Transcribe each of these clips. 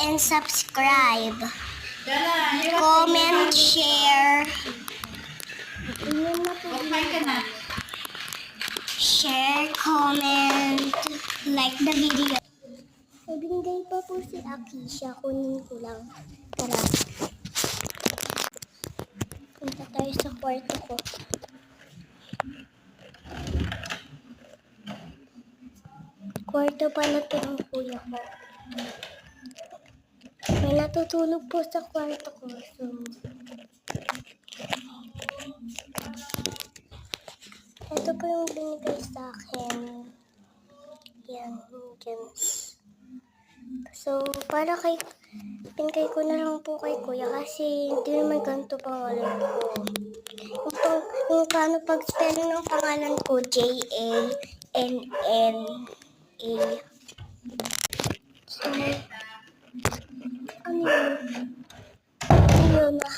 and subscribe. Comment, share. Share, comment, like the video. May binigay pa po si Akisha. Kunin ko lang. Tara. Punta tayo sa kwarto ko. Kwarto pala ito ng kuya ko. May natutulog po sa kwarto ko. So, ito po yung binigay sa akin. Yan, gems. So, para kay pinigay ko na lang po kay kuya kasi hindi naman ganito pangalan ko. Yung paano pag-spelling ng pangalan ko, Janna. So, ano yun? Ayun na.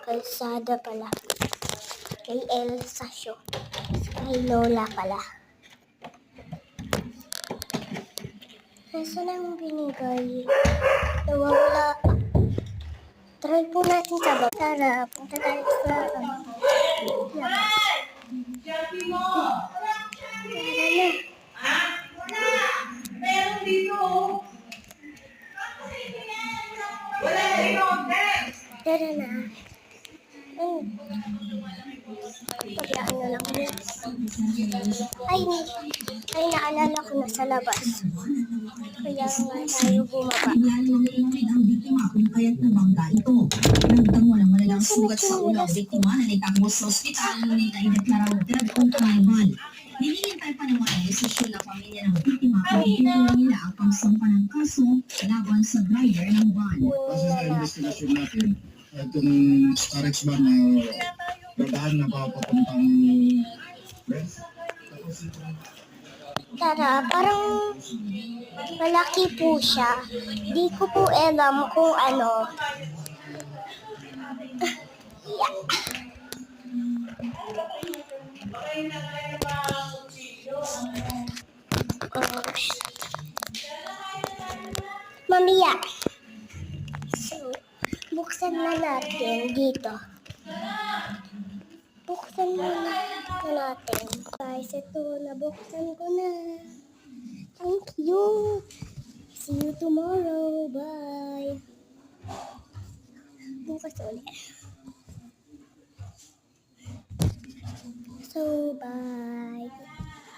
Kalsada pala. Kay Elsa siya. Kay Lola pala. Nasa na yung binigay? Nawawala. Try po natin sa baba. Tara, punta tayo sa labas. Tara na. Meron dito. Wala na inote. Tara na. Paglaan na lang. Ay, naalala ko na sa labas. Kaya nga tayo bumaba. Nilalagay ang biktima kung kaya't nabangga ito. Nagtamo ng malalang sugat sa ulo ang biktima na naitagos sa ospital ngunit ay deklarang dead on arrival. Hinihintay pa naman ang desisyon ng pamilya ng biktima kung ituloy nila ang pagsampa ng kaso laban sa driver ng van. Kasi sa investigation natin, itong Starex van na dadaan na papapuntang West. Tapos itong Tara, parang malaki po siya. Di ko po alam kung ano. Yeah. Mamaya. So, buksan na natin dito. Buksan na natin. Guys, ito, nabuksan ko na. Thank you. See you tomorrow. Bye. Bukas ulit. So, bye.